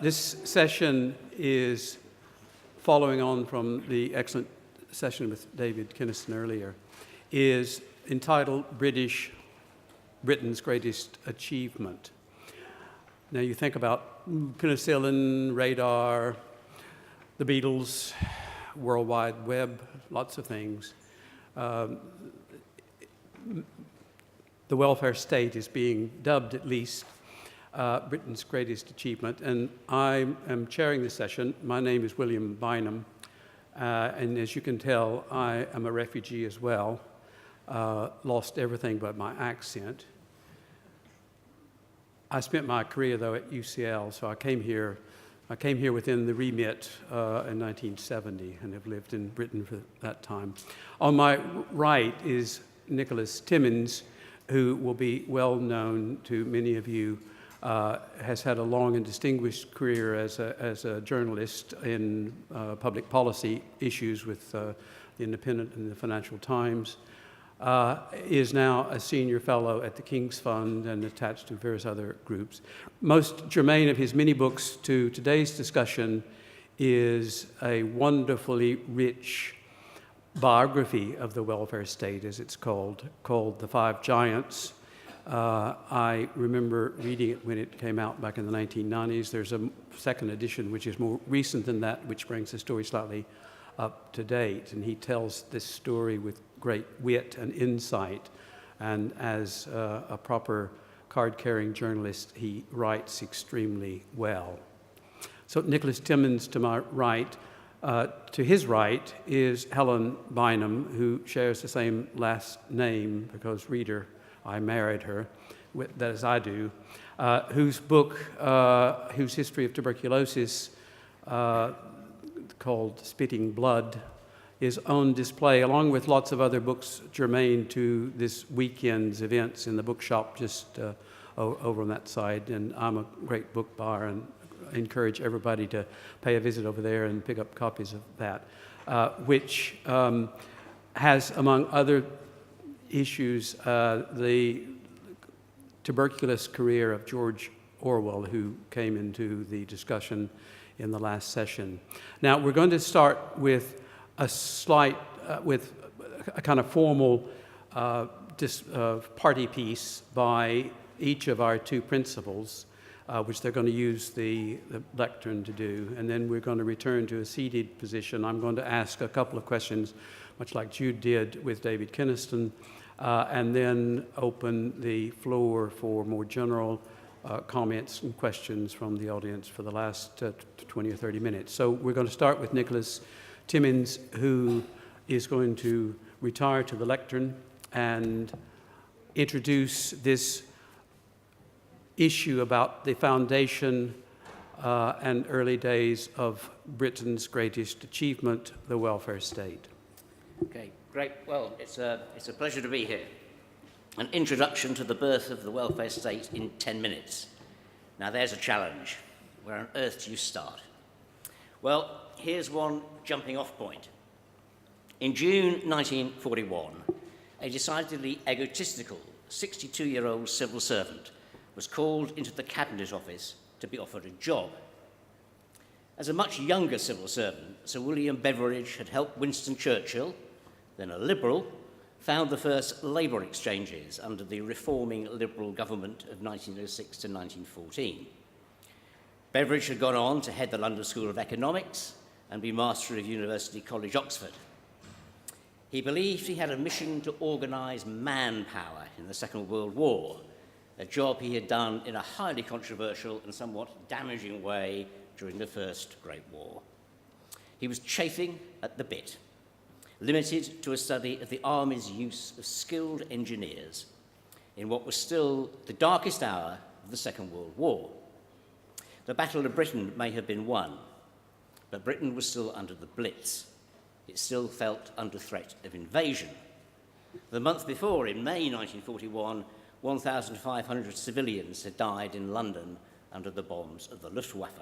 This session is following on from the excellent session with David Kinniston earlier, is entitled Britain's Greatest Achievement. Now you think about penicillin, radar, the Beatles, World Wide Web, lots of things. The welfare state is being dubbed, at least, Britain's greatest achievement, and I am chairing this session. My name is Helen Bynum, and as you can tell, I am a refugee as well. Lost everything but my accent. I spent my career, though, at UCL, so I came here within the remit in 1970 and have lived in Britain for that time. On my right is Nicholas Timmins, who will be well known to many of you. Has had a long and distinguished career as a journalist in public policy issues with The Independent and the Financial Times, is now a senior fellow at the King's Fund and attached to various other groups. Most germane of his many books to today's discussion is a wonderfully rich biography of the welfare state, as it's called The Five Giants. I remember reading it when it came out back in the 1990s. There's a second edition, which is more recent than that, which brings the story slightly up to date. And he tells this story with great wit and insight. And as a proper card-carrying journalist, he writes extremely well. So Nicholas Timmins to my right. To his right is Helen Bynum, who shares the same last name because I married her, that as I do, whose book, whose history of tuberculosis, called Spitting Blood, is on display, along with lots of other books germane to this weekend's events in the bookshop just over on that side. And I'm a great book buyer and encourage everybody to pay a visit over there and pick up copies of that, which has, among other issues, the tuberculous career of George Orwell, who came into the discussion in the last session. Now, we're going to start with a kind of formal party piece by each of our two principals, which they're going to use the lectern to do, and then we're going to return to a seated position. I'm going to ask a couple of questions, much like Jude did with David Kinniston, and then open the floor for more general comments and questions from the audience for the last 20 or 30 minutes. So we're going to start with Nicholas Timmins, who is going to retire to the lectern and introduce this issue about the foundation and early days of Britain's greatest achievement, the welfare state. Okay, great. Well, it's a pleasure to be here. An introduction to the birth of the welfare state in 10 minutes. Now, there's a challenge. Where on earth do you start? Well, here's one jumping off point. In June 1941, a decidedly egotistical 62-year-old civil servant was called into the Cabinet Office to be offered a job. As a much younger civil servant, Sir William Beveridge had helped Winston Churchill, then a Liberal, found the first labour exchanges under the reforming Liberal government of 1906 to 1914. Beveridge had gone on to head the London School of Economics and be Master of University College, Oxford. He believed he had a mission to organise manpower in the Second World War, a job he had done in a highly controversial and somewhat damaging way during the First Great War. He was chafing at the bit, limited to a study of the Army's use of skilled engineers in what was still the darkest hour of the Second World War. The Battle of Britain may have been won, but Britain was still under the Blitz. It still felt under threat of invasion. The month before, in May 1941, 1,500 civilians had died in London under the bombs of the Luftwaffe.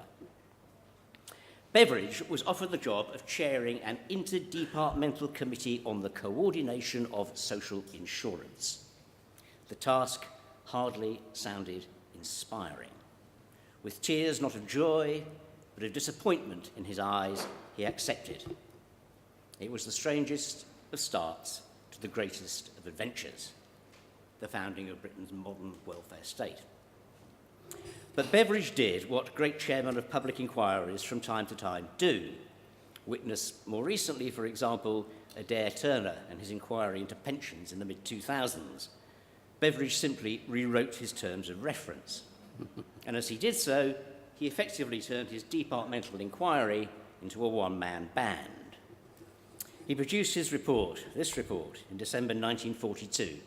Beveridge was offered the job of chairing an interdepartmental committee on the coordination of social insurance. The task hardly sounded inspiring. With tears not of joy, but of disappointment in his eyes, he accepted. It was the strangest of starts to the greatest of adventures, the founding of Britain's modern welfare state. But Beveridge did what great chairmen of public inquiries from time to time do. Witness more recently, for example, Adair Turner and his inquiry into pensions in the mid-2000s. Beveridge simply rewrote his terms of reference. And as he did so, he effectively turned his departmental inquiry into a one-man band. He produced this report, in December 1942,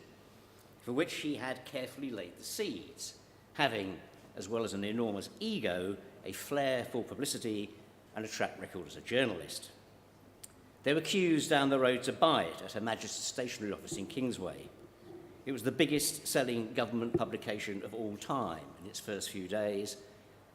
for which he had carefully laid the seeds, having, as well as an enormous ego, a flair for publicity and a track record as a journalist. There were queues down the road to buy it at Her Majesty's stationery office in Kingsway. It was the biggest selling government publication of all time in its first few days,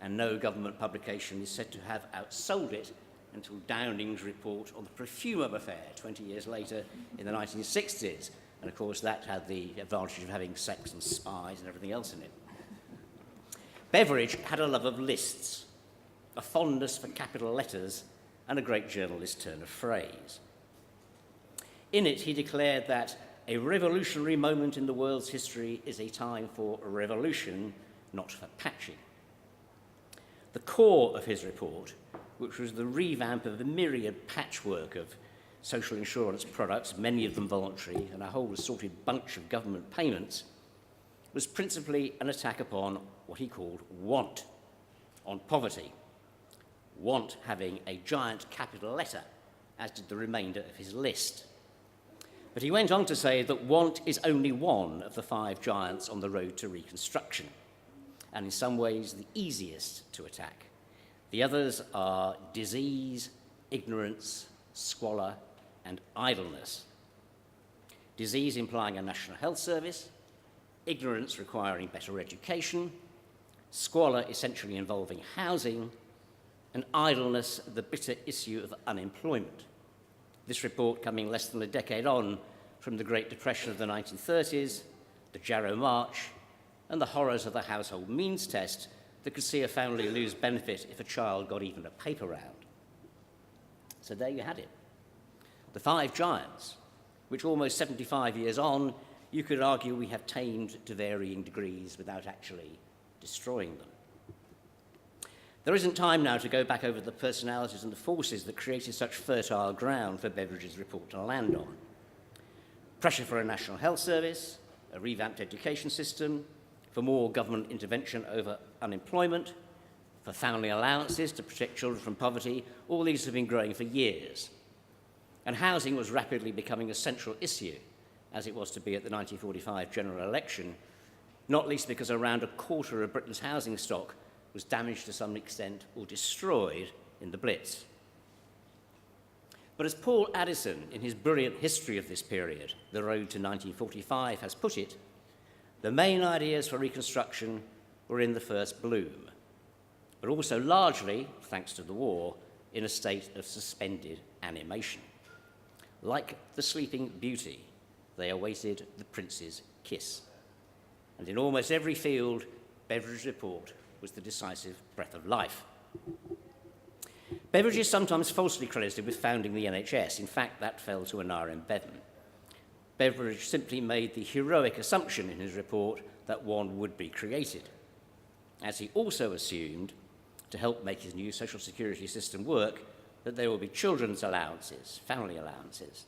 and no government publication is said to have outsold it until Downing's report on the Perfumum affair 20 years later in the 1960s. And of course, that had the advantage of having sex and spies and everything else in it. Beveridge had a love of lists, a fondness for capital letters, and a great journalist turn of phrase. In it, he declared that a revolutionary moment in the world's history is a time for a revolution, not for patching. The core of his report, which was the revamp of a myriad patchwork of social insurance products, many of them voluntary, and a whole assorted bunch of government payments, was principally an attack upon what he called want, on poverty. Want having a giant capital letter, as did the remainder of his list. But he went on to say that want is only one of the 5 giants on the road to reconstruction, and in some ways the easiest to attack. The others are disease, ignorance, squalor, and idleness. Disease implying a national health service, ignorance requiring better education, squalor essentially involving housing, and idleness the bitter issue of unemployment. This report coming less than a decade on from the Great Depression of the 1930s, the Jarrow March, and the horrors of the household means test that could see a family lose benefit if a child got even a paper round. So there you had it. The 5 giants, which almost 75 years on, you could argue we have tamed to varying degrees without actually destroying them. There isn't time now to go back over the personalities and the forces that created such fertile ground for Beveridge's report to land on. Pressure for a national health service, a revamped education system, for more government intervention over unemployment, for family allowances to protect children from poverty, all these have been growing for years. And housing was rapidly becoming a central issue, as it was to be at the 1945 general election, not least because around a quarter of Britain's housing stock was damaged to some extent or destroyed in the Blitz. But as Paul Addison, in his brilliant history of this period, The Road to 1945, has put it, the main ideas for reconstruction were in the first bloom, but also largely, thanks to the war, in a state of suspended animation. Like the Sleeping Beauty, they awaited the prince's kiss. And in almost every field, Beveridge's report was the decisive breath of life. Beveridge is sometimes falsely credited with founding the NHS. In fact, that fell to Aneurin Bevan. Beveridge simply made the heroic assumption in his report that one would be created, as he also assumed, to help make his new social security system work, that there will be children's allowances, family allowances.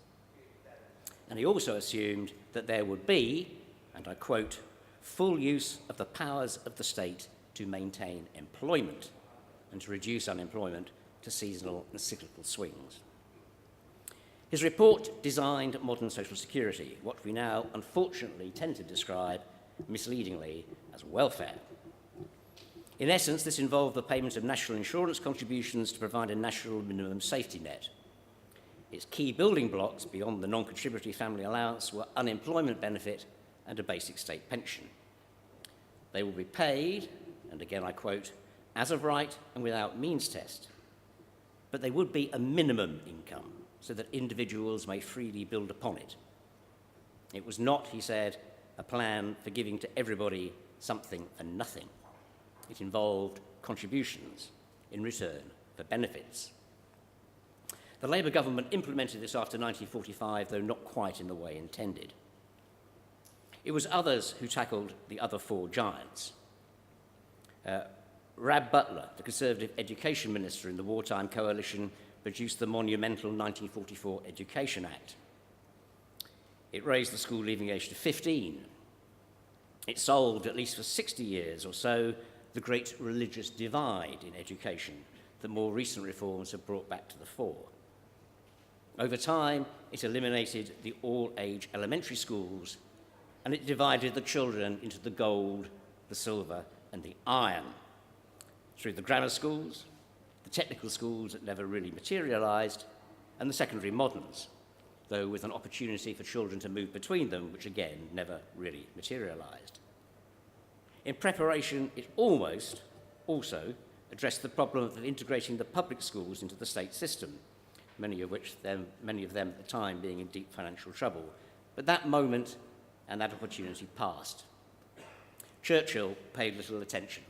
And he also assumed that there would be, and I quote, full use of the powers of the state to maintain employment and to reduce unemployment to seasonal and cyclical swings. His report designed modern social security, what we now unfortunately tend to describe misleadingly as welfare. In essence, this involved the payment of national insurance contributions to provide a national minimum safety net. Its key building blocks, beyond the non-contributory family allowance, were unemployment benefit and a basic state pension. They will be paid, and again I quote, as of right and without means test, but they would be a minimum income so that individuals may freely build upon it. It was not, he said, a plan for giving to everybody something for nothing. It involved contributions in return for benefits. The Labour government implemented this after 1945, though not quite in the way intended. It was others who tackled the other four giants. Rab Butler, the Conservative Education Minister in the wartime coalition, produced the monumental 1944 Education Act. It raised the school leaving age to 15. It solved, at least for 60 years or so, the great religious divide in education that more recent reforms have brought back to the fore. Over time, it eliminated the all-age elementary schools, and it divided the children into the gold, the silver, and the iron. Through the grammar schools, the technical schools that never really materialised, and the secondary moderns, though with an opportunity for children to move between them, which again never really materialised. In preparation, it almost also addressed the problem of integrating the public schools into the state system, many of them at the time being in deep financial trouble. But that moment and that opportunity passed. Churchill paid little attention.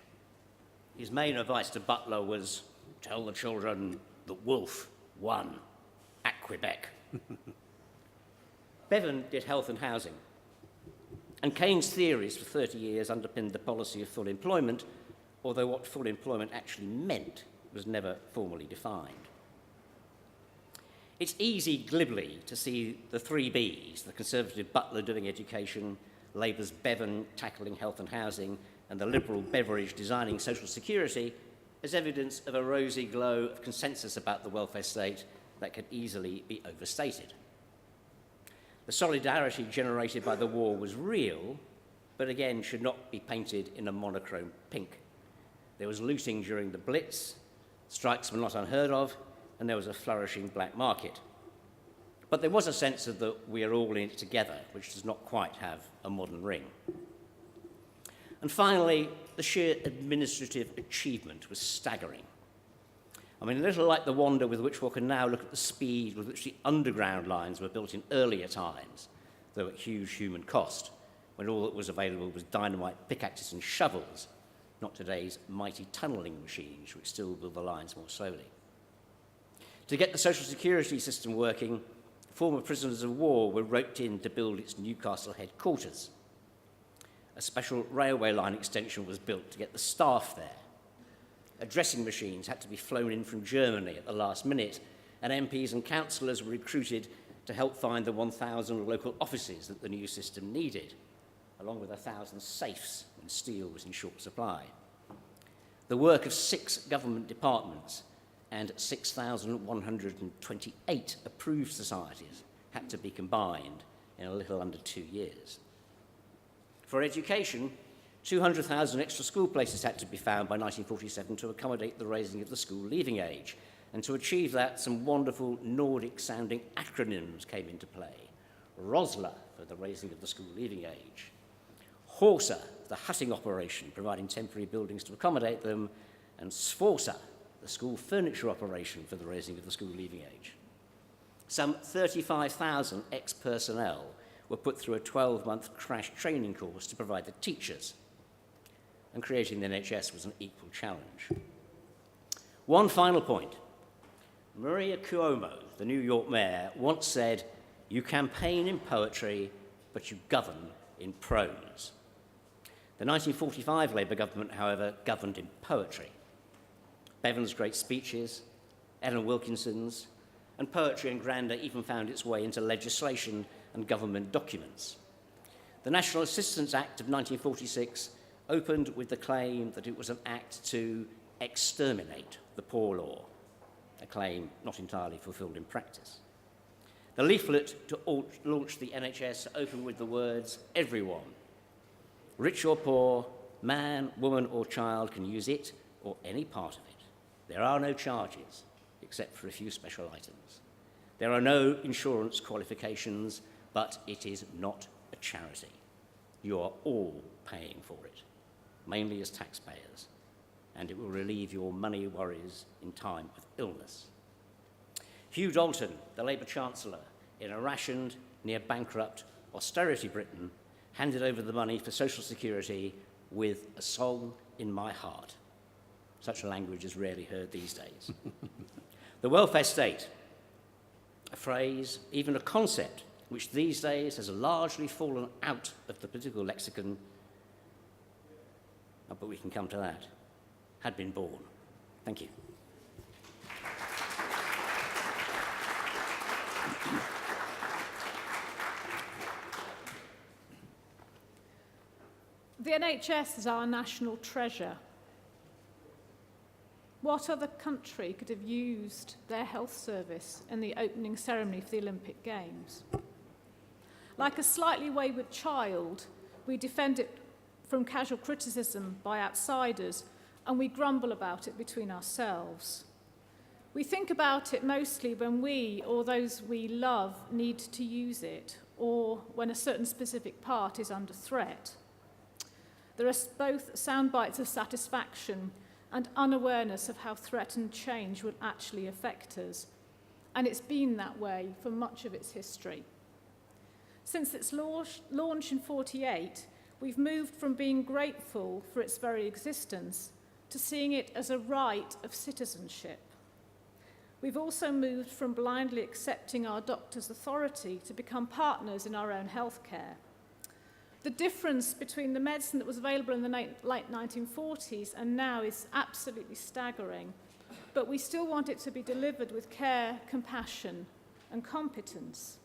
His main advice to Butler was, tell the children that Wolfe won at Quebec. Bevan did health and housing, and Keynes' theories for 30 years underpinned the policy of full employment, although what full employment actually meant was never formally defined. It's easy glibly to see the three Bs, the Conservative Butler doing education, Labour's Bevan tackling health and housing, and the Liberal Beveridge designing social security, as evidence of a rosy glow of consensus about the welfare state that could easily be overstated. The solidarity generated by the war was real, but again should not be painted in a monochrome pink. There was looting during the Blitz, strikes were not unheard of, and there was a flourishing black market. But there was a sense of that we are all in it together, which does not quite have a modern ring. And finally, the sheer administrative achievement was staggering. I mean, a little like the wonder with which one can now look at the speed with which the underground lines were built in earlier times, though at huge human cost, when all that was available was dynamite, pickaxes and shovels, not today's mighty tunnelling machines, which still build the lines more slowly. To get the social security system working, former prisoners of war were roped in to build its Newcastle headquarters. A special railway line extension was built to get the staff there. Addressing machines had to be flown in from Germany at the last minute, and MPs and councillors were recruited to help find the 1,000 local offices that the new system needed, along with 1,000 safes when steel was in short supply. The work of 6 government departments and 6,128 approved societies had to be combined in a little under 2 years. For education, 200,000 extra school places had to be found by 1947 to accommodate the raising of the school leaving age. And to achieve that, some wonderful Nordic-sounding acronyms came into play. ROSLA, for the raising of the school leaving age. HORSA, the hutting operation, providing temporary buildings to accommodate them. And SFORSA, the school furniture operation for the raising of the school leaving age. Some 35,000 ex-personnel were put through a 12-month crash training course to provide the teachers. And creating the NHS was an equal challenge. One final point. Maria Cuomo, the New York mayor, once said, "You campaign in poetry, but you govern in prose." The 1945 Labour government, however, governed in poetry. Bevan's great speeches, Ellen Wilkinson's, and poetry and grandeur even found its way into legislation and government documents. The National Assistance Act of 1946 opened with the claim that it was an act to exterminate the poor law, a claim not entirely fulfilled in practice. The leaflet to launch the NHS opened with the words, "Everyone, rich or poor, man, woman or child can use it or any part of it. There are no charges, except for a few special items. There are no insurance qualifications, but it is not a charity. You are all paying for it, mainly as taxpayers, and it will relieve your money worries in time of illness." Hugh Dalton, the Labour Chancellor, in a rationed, near-bankrupt austerity Britain, handed over the money for social security with a song in my heart. Such a language is rarely heard these days. The welfare state, a phrase, even a concept, which these days has largely fallen out of the political lexicon, but we can come to that, had been born. Thank you. The NHS is our national treasure. What other country could have used their health service in the opening ceremony for the Olympic Games? Like a slightly wayward child, we defend it from casual criticism by outsiders, and we grumble about it between ourselves. We think about it mostly when we or those we love need to use it, or when a certain specific part is under threat. There are both sound bites of satisfaction and unawareness of how threatened change will actually affect us. And it's been that way for much of its history. Since its launch in 1948, we've moved from being grateful for its very existence to seeing it as a right of citizenship. We've also moved from blindly accepting our doctor's authority to become partners in our own healthcare. The difference between the medicine that was available in the late 1940s and now is absolutely staggering, but we still want it to be delivered with care, compassion, and competence.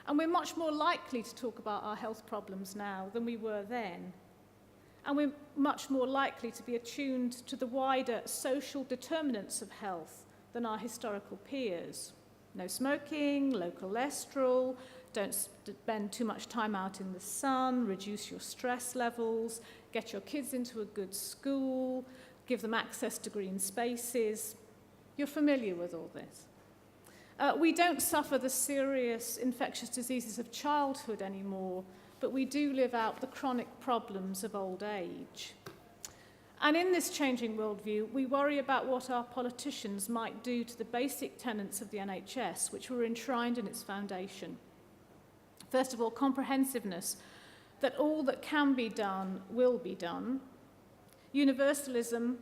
And we're much more likely to talk about our health problems now than we were then. And we're much more likely to be attuned to the wider social determinants of health than our historical peers. No smoking, low cholesterol, don't spend too much time out in the sun, reduce your stress levels, get your kids into a good school, give them access to green spaces. You're familiar with all this. We don't suffer the serious infectious diseases of childhood anymore, but we do live out the chronic problems of old age. And in this changing worldview, we worry about what our politicians might do to the basic tenets of the NHS, which were enshrined in its foundation. First of all, comprehensiveness, that all that can be done will be done. Universalism,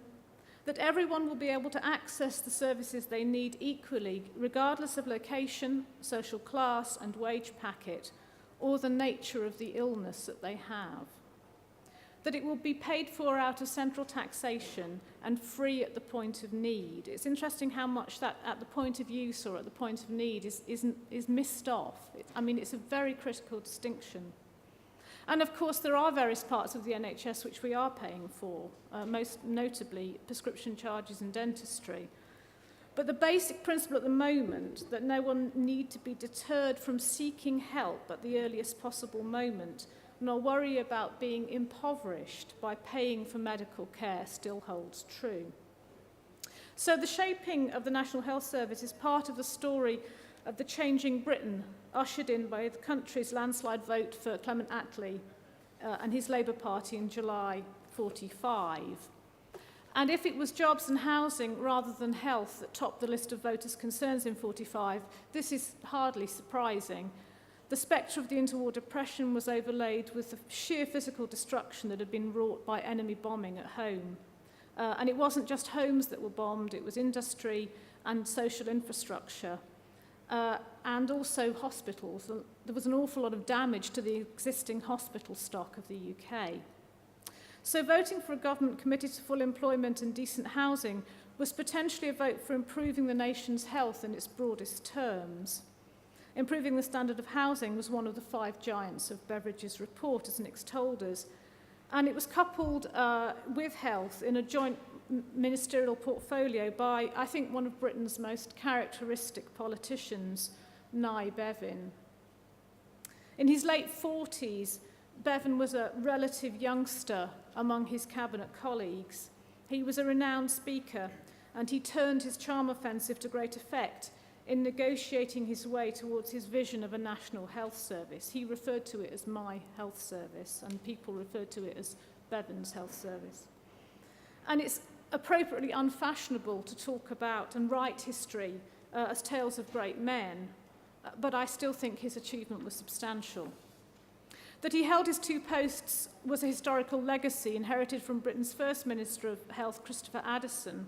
that everyone will be able to access the services they need equally, regardless of location, social class, and wage packet, or the nature of the illness that they have. That it will be paid for out of central taxation and free at the point of need. It's interesting how much that at the point of use or at the point of need is missed off. It's a very critical distinction. And of course, there are various parts of the NHS which we are paying for, most notably prescription charges and dentistry. But the basic principle at the moment that no one need to be deterred from seeking help at the earliest possible moment, nor worry about being impoverished by paying for medical care still holds true. So the shaping of the National Health Service is part of the story of the changing Britain, ushered in by the country's landslide vote for Clement Attlee and his Labour Party in July 1945. And if it was jobs and housing rather than health that topped the list of voters' concerns in 1945, this is hardly surprising. The spectre of the interwar depression was overlaid with the sheer physical destruction that had been wrought by enemy bombing at home. And it wasn't just homes that were bombed, it was industry and social infrastructure, and also hospitals. There was an awful lot of damage to the existing hospital stock of the UK. So voting for a government committed to full employment and decent housing was potentially a vote for improving the nation's health in its broadest terms. Improving the standard of housing was one of the 5 giants of Beveridge's report, as Nick's told us, and it was coupled with health in a joint ministerial portfolio by, I think, one of Britain's most characteristic politicians, Nye Bevan. In his late 40s, Bevan was a relative youngster among his cabinet colleagues. He was a renowned speaker, and he turned his charm offensive to great effect in negotiating his way towards his vision of a national health service. He referred to it as my health service, and people referred to it as Bevan's health service. And it's appropriately unfashionable to talk about and write history as tales of great men, but I still think his achievement was substantial. That he held his two posts was a historical legacy inherited from Britain's first Minister of Health, Christopher Addison.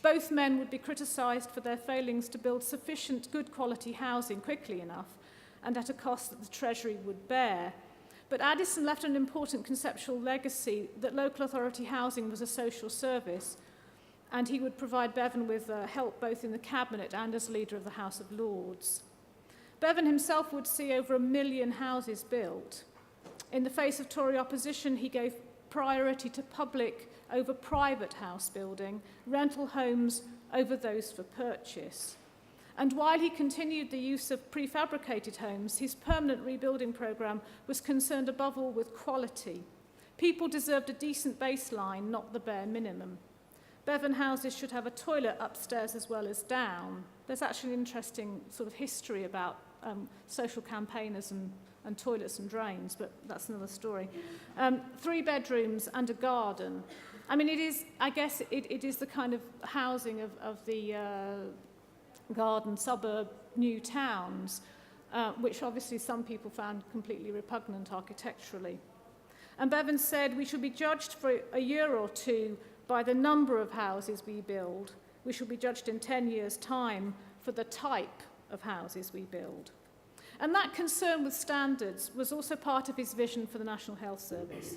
Both men would be criticised for their failings to build sufficient good quality housing quickly enough and at a cost that the Treasury would bear. But Addison left an important conceptual legacy that local authority housing was a social service, and he would provide Bevan with help both in the Cabinet and as leader of the House of Lords. Bevan himself would see over 1 million houses built. In the face of Tory opposition, he gave priority to public over private house building, rental homes over those for purchase. And while he continued the use of prefabricated homes, his permanent rebuilding programme was concerned above all with quality. People deserved a decent baseline, not the bare minimum. Bevan houses should have a toilet upstairs as well as down. There's actually an interesting sort of history about social campaigners and toilets and drains, but that's another story. 3 bedrooms and a garden. I mean, it is the kind of housing of the garden suburb new towns, which obviously some people found completely repugnant architecturally. And Bevan said, we should be judged for a year or two by the number of houses we build. We shall be judged in 10 years' time for the type of houses we build. And that concern with standards was also part of his vision for the National Health Service.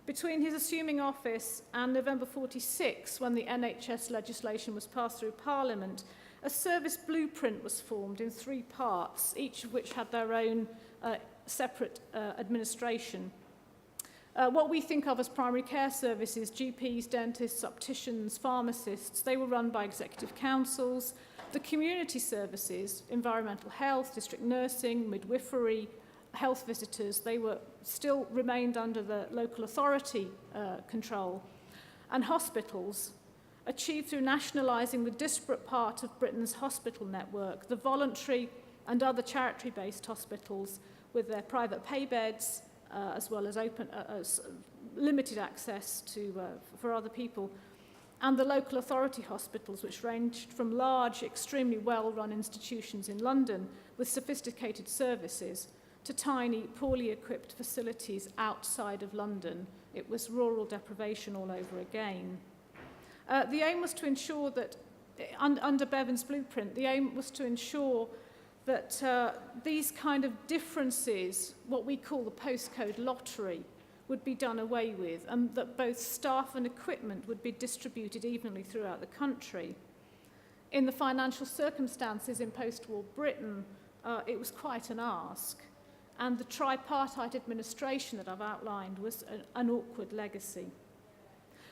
Between his assuming office and November 46, when the NHS legislation was passed through Parliament, a service blueprint was formed in 3 parts, each of which had their own separate administration. What we think of as primary care services, GPs, dentists, opticians, pharmacists, they were run by executive councils. The community services, environmental health, district nursing, midwifery, health visitors, they were still remained under the local authority control. And hospitals, achieved through nationalising the disparate part of Britain's hospital network, the voluntary and other charity-based hospitals with their private pay beds, as well as limited access for other people, and the local authority hospitals, which ranged from large, extremely well-run institutions in London with sophisticated services to tiny, poorly equipped facilities outside of London. It was rural deprivation all over again. The aim was to ensure that, under Bevan's blueprint, the aim was to ensure that these kind of differences, what we call the postcode lottery, would be done away with, and that both staff and equipment would be distributed evenly throughout the country. In the financial circumstances in post-war Britain, it was quite an ask, and the tripartite administration that I've outlined was an awkward legacy.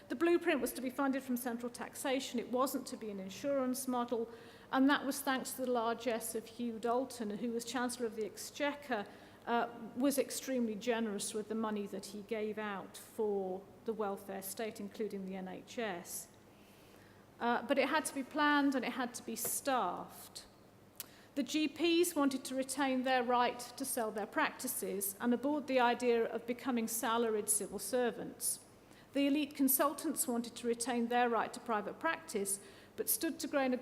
The blueprint was to be funded from central taxation. It wasn't to be an insurance model, and that was thanks to the largesse of Hugh Dalton, who was Chancellor of the Exchequer, was extremely generous with the money that he gave out for the welfare state, including the NHS. But it had to be planned and it had to be staffed. The GPs wanted to retain their right to sell their practices and abhorred the idea of becoming salaried civil servants. The elite consultants wanted to retain their right to private practice, but stood to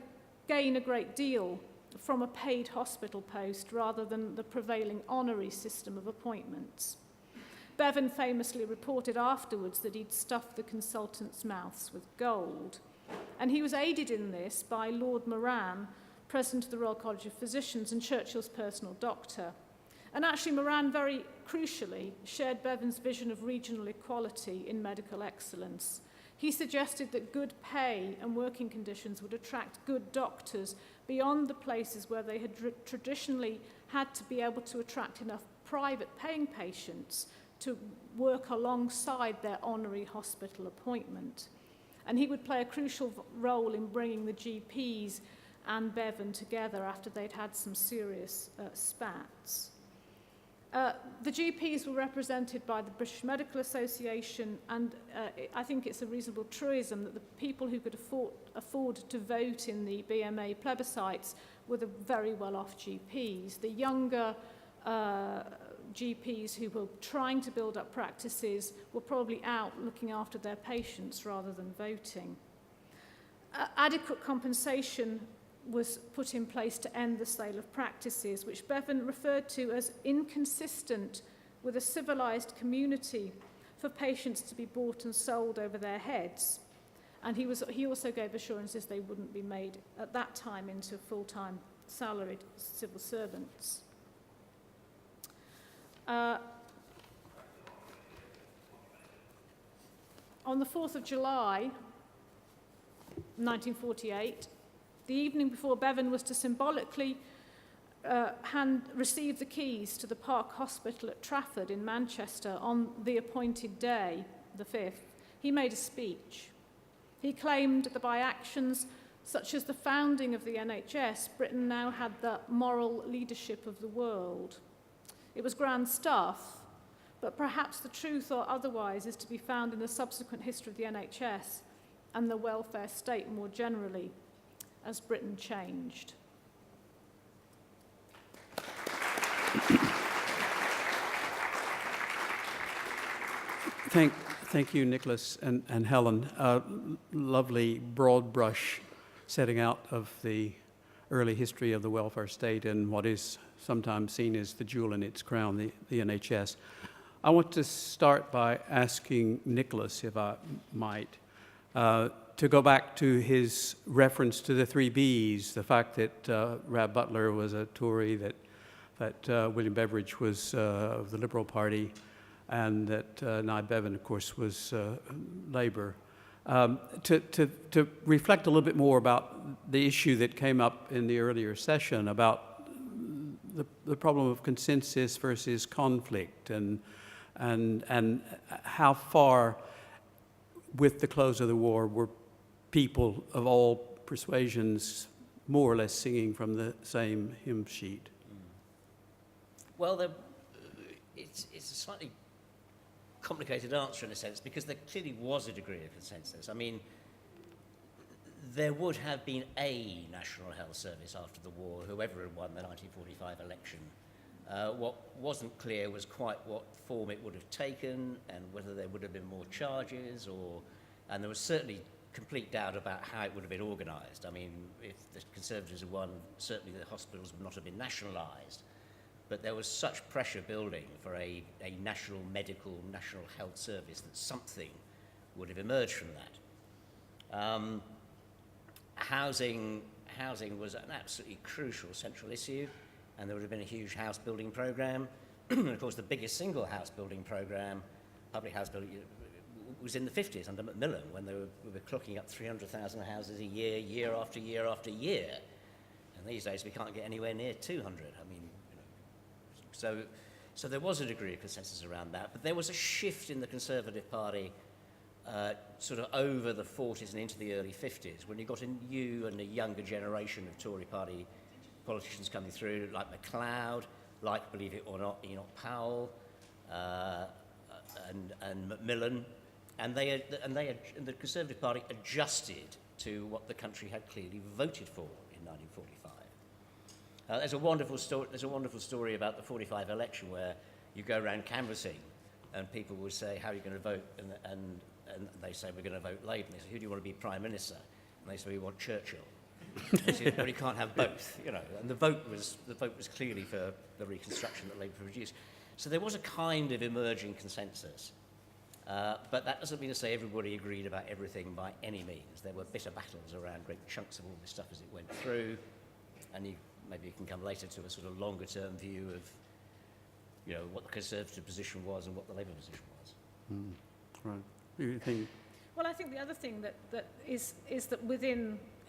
gain a great deal from a paid hospital post rather than the prevailing honorary system of appointments. Bevan famously reported afterwards that he'd stuffed the consultants' mouths with gold. And he was aided in this by Lord Moran, President of the Royal College of Physicians and Churchill's personal doctor. And actually Moran, very crucially, shared Bevan's vision of regional equality in medical excellence. He suggested that good pay and working conditions would attract good doctors beyond the places where they had traditionally had to be able to attract enough private paying patients to work alongside their honorary hospital appointment. And he would play a crucial role in bringing the GPs and Bevan together after they'd had some serious spats. The GPs were represented by the British Medical Association, and I think it's a reasonable truism that the people who could afford to vote in the BMA plebiscites were the very well-off GPs. The younger GPs who were trying to build up practices were probably out looking after their patients rather than voting. Adequate compensation was put in place to end the sale of practices, which Bevan referred to as inconsistent with a civilised community for patients to be bought and sold over their heads. And he also gave assurances they wouldn't be made at that time into full-time salaried civil servants. On the 4th of July, 1948, the evening before Bevan was to symbolically receive the keys to the Park Hospital at Trafford in Manchester on the appointed day, the 5th, he made a speech. He claimed that by actions such as the founding of the NHS, Britain now had the moral leadership of the world. It was grand stuff, but perhaps the truth or otherwise is to be found in the subsequent history of the NHS and the welfare state more generally, as Britain changed. Thank you, Nicholas and Helen. Lovely broad brush setting out of the early history of the welfare state and what is sometimes seen as the jewel in its crown, the NHS. I want to start by asking Nicholas, if I might, to go back to his reference to the three Bs, the fact that Rab Butler was a Tory, that William Beveridge was of the Liberal Party, and that Nye Bevan, of course, was Labour. To reflect a little bit more about the issue that came up in the earlier session about the problem of consensus versus conflict, and how far, with the close of the war, were people of all persuasions more or less singing from the same hymn sheet? Well, it's a slightly complicated answer in a sense, because there clearly was a degree of consensus. I mean, there would have been a National Health Service after the war, whoever had won the 1945 election. What wasn't clear was quite what form it would have taken and whether there would have been more charges, and there was certainly complete doubt about how it would have been organised. I mean, if the Conservatives had won, certainly the hospitals would not have been nationalised. But there was such pressure building for a national health service that something would have emerged from that. Housing was an absolutely crucial central issue, and there would have been a huge house building programme. And of course, the biggest single house building programme, public house building, was in the 50s under Macmillan, when we were clocking up 300,000 houses a year, year after year after year. And these days we can't get anywhere near 200. I mean, so there was a degree of consensus around that, but there was a shift in the Conservative Party sort of over the 40s and into the early 50s, when you got a new and a younger generation of Tory Party politicians coming through, like MacLeod, like, believe it or not, Enoch Powell, and Macmillan, and the Conservative Party adjusted to what the country had clearly voted for in 1945. There's a wonderful story about the 45 election where you go around canvassing and people will say, how are you going to vote? And they say, we're going to vote Labour. And they say, who do you want to be Prime Minister? And they say, we want Churchill. They say, well, you can't have both, you know. And the vote was clearly for the reconstruction that Labour produced. So there was a kind of emerging consensus. But that doesn't mean to say everybody agreed about everything by any means. There were bitter battles around great chunks of all this stuff as it went through. And maybe you can come later to a sort of longer-term view of, you know, what the Conservative position was and what the Labour position was. Right. You think? Well, I think the other thing that is that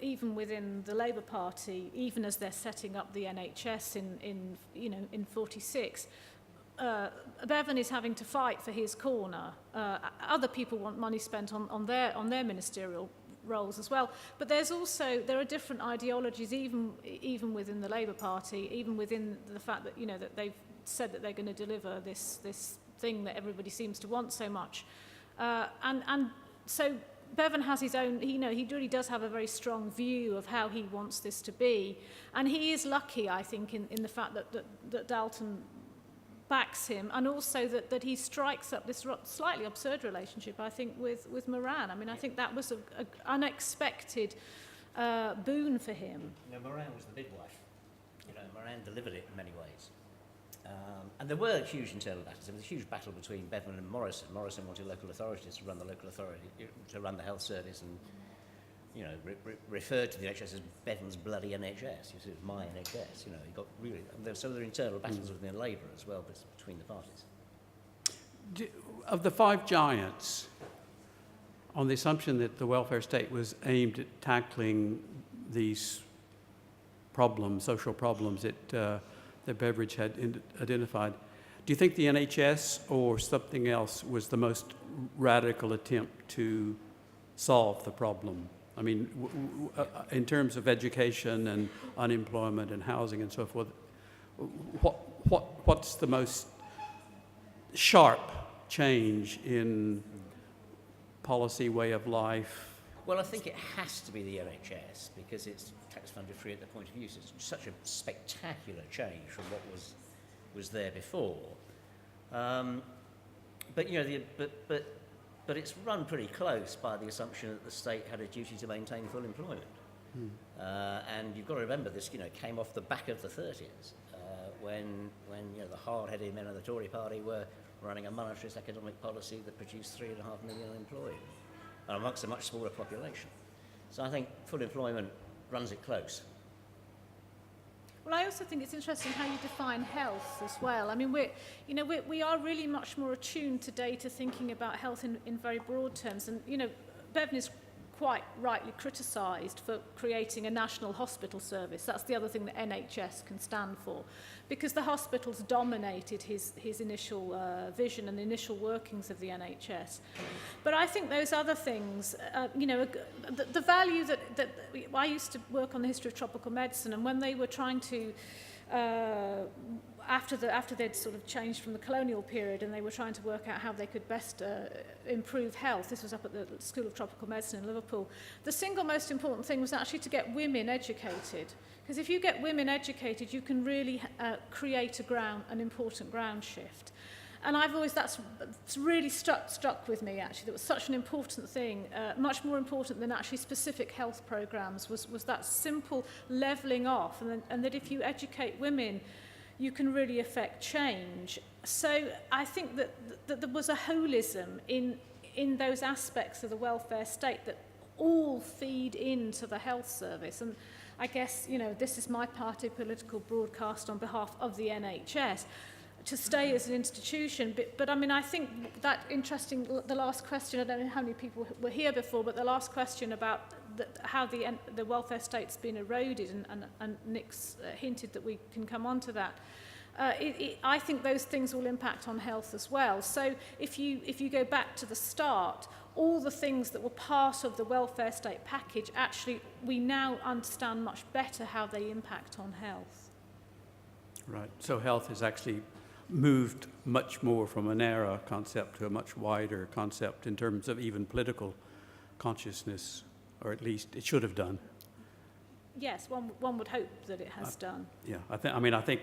even within the Labour Party, even as they're setting up the NHS in 46, Bevan is having to fight for his corner. Other people want money spent on their ministerial roles as well, but there are different ideologies even within the Labour Party, even within the fact that that they've said that they're going to deliver this thing that everybody seems to want so much, and so Bevan has his own. He really does have a very strong view of how he wants this to be, and he is lucky, I think, in the fact that Dalton backs him, and also that he strikes up this slightly absurd relationship, I think, with Moran. I mean, I think that was an unexpected boon for him. Moran was the midwife. Moran delivered it in many ways. And there were huge internal battles. There was a huge battle between Bevan and Morrison. Morrison wanted local authorities to run the local authority, to run the health service, and referred to the NHS as Bevan's bloody NHS. You see, it was my NHS. He got really. So there were internal battles within Labour as well, between the parties. Of the five giants, on the assumption that the welfare state was aimed at tackling these problems, social problems that Beveridge had identified, do you think the NHS or something else was the most radical attempt to solve the problem? I mean, in terms of education and unemployment and housing and so forth, what's the most sharp change in policy, way of life? Well, I think it has to be the NHS because it's tax-funded free at the point of use. It's such a spectacular change from what was there before. But it's run pretty close by the assumption that the state had a duty to maintain full employment. And you've got to remember this, came off the back of the 30s when the hard-headed men of the Tory party were running a monetarist economic policy that produced 3.5 million unemployed, amongst a much smaller population. So I think full employment runs it close. Well, I also think it's interesting how you define health as well. I mean, we are really much more attuned today to thinking about health in very broad terms. And, Bevan is quite rightly criticised for creating a national hospital service. That's the other thing that NHS can stand for, because the hospitals dominated his initial vision and the initial workings of the NHS. But I think those other things, the value that I used to work on the history of tropical medicine, and when they were trying to after they'd sort of changed from the colonial period and they were trying to work out how they could best improve health. This was up at the School of Tropical Medicine in Liverpool. The single most important thing was actually to get women educated. Because if you get women educated, you can really create an important ground shift. And that's really struck with me, actually. That was such an important thing, much more important than actually specific health programs, was that simple levelling off, and that if you educate women, you can really affect change. So I think that there was a holism in those aspects of the welfare state that all feed into the health service. And I guess, this is my party political broadcast on behalf of the NHS, to stay as an institution. But I mean, I think that interesting, the last question, I don't know how many people were here before, but the last question about how the welfare state's been eroded, and Nick's hinted that we can come on to that. I think those things will impact on health as well. So if you go back to the start, all the things that were part of the welfare state package, actually, we now understand much better how they impact on health. Right. So health has actually moved much more from a narrow concept to a much wider concept in terms of even political consciousness, or at least it should have done. Yes, one would hope that it has done. Yeah, I think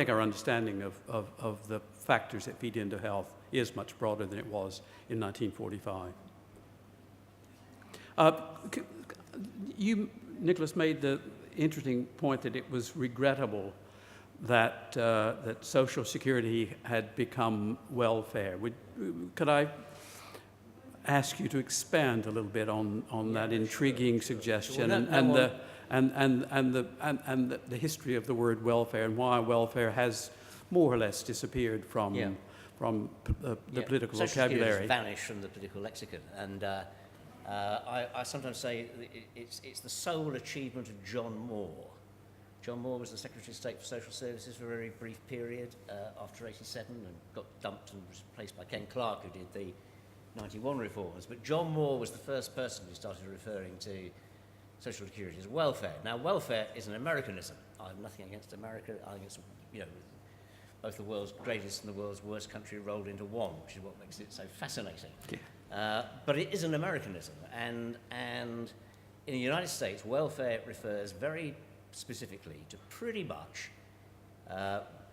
our understanding of the factors that feed into health is much broader than it was in 1945. You, Nicholas, made the interesting point that it was regrettable that Social Security had become welfare. Could I ask you to expand a little bit on that intriguing suggestion and the history of the word welfare, and why welfare has more or less disappeared from the political Social vocabulary? Security has vanished from the political lexicon, and I sometimes say it's the sole achievement of John Moore. John Moore was the Secretary of State for Social Services for a very brief period after 87, and got dumped and was replaced by Ken Clarke, who did the 91 reforms. But John Moore was the first person who started referring to Social Security as welfare. Now, welfare is an Americanism. I have nothing against America. I think it's, both the world's greatest and the world's worst country rolled into one, which is what makes it so fascinating. Yeah. But it is an Americanism. And in the United States, welfare refers very specifically to pretty much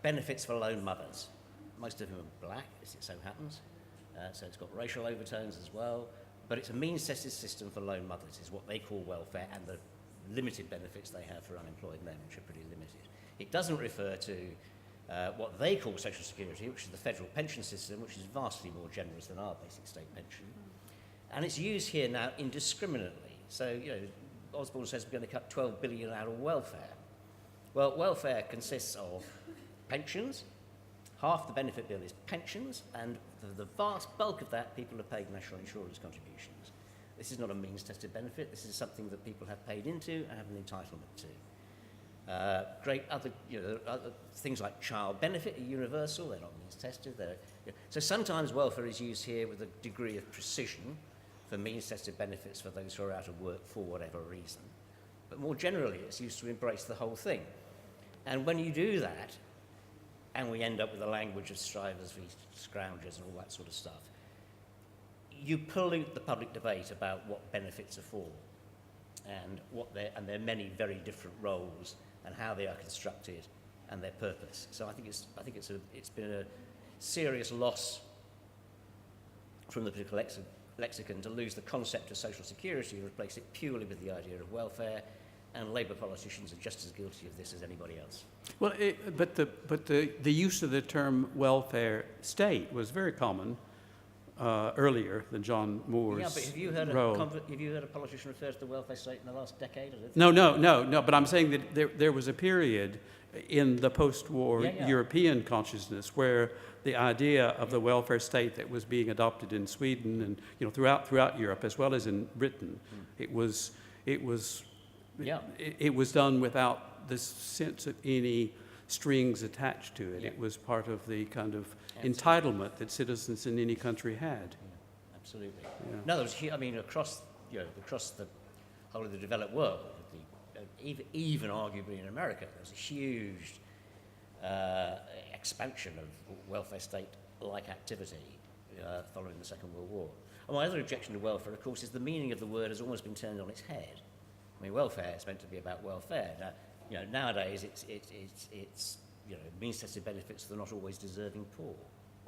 benefits for lone mothers. Most of them are black, as it so happens. So it's got racial overtones as well. But it's a means-tested system for lone mothers, is what they call welfare, and the limited benefits they have for unemployed men, which are pretty limited. It doesn't refer to what they call social security, which is the federal pension system, which is vastly more generous than our basic state pension. And it's used here now indiscriminately. So, Osborne says we're going to cut 12 billion out of welfare. Well, welfare consists of pensions. Half the benefit bill is pensions, and the vast bulk of that, people have paid national insurance contributions. This is not a means-tested benefit. This is something that people have paid into and have an entitlement to. Great other things like child benefit are universal. They're not means-tested. So sometimes welfare is used here with a degree of precision for means-tested benefits for those who are out of work for whatever reason. But more generally, it's used to embrace the whole thing. And when you do that, and we end up with the language of strivers v scroungers and all that sort of stuff, you pollute the public debate about what benefits are for and their many very different roles and how they are constructed and their purpose. So I think it's been a serious loss from the political lexicon to lose the concept of social security and replace it purely with the idea of welfare, and Labour politicians are just as guilty of this as anybody else. Well, but the use of the term welfare state was very common earlier than John Moore's Yeah, but have you heard a politician refer to the welfare state in the last decade? No. But I'm saying that there was a period in the post-war European consciousness where the idea of the welfare state that was being adopted in Sweden and throughout Europe as well as in Britain, it was done without this sense of any strings attached to it. Yeah. It was part of the kind of entitlement that citizens in any country had. Yeah, absolutely. Yeah. No, across the whole of the developed world, even arguably in America, there's a huge expansion of welfare state-like activity following the Second World War. And my other objection to welfare, of course, is the meaning of the word has almost been turned on its head. I mean, welfare is meant to be about welfare. Now, nowadays it's means-tested benefits for the not always deserving poor.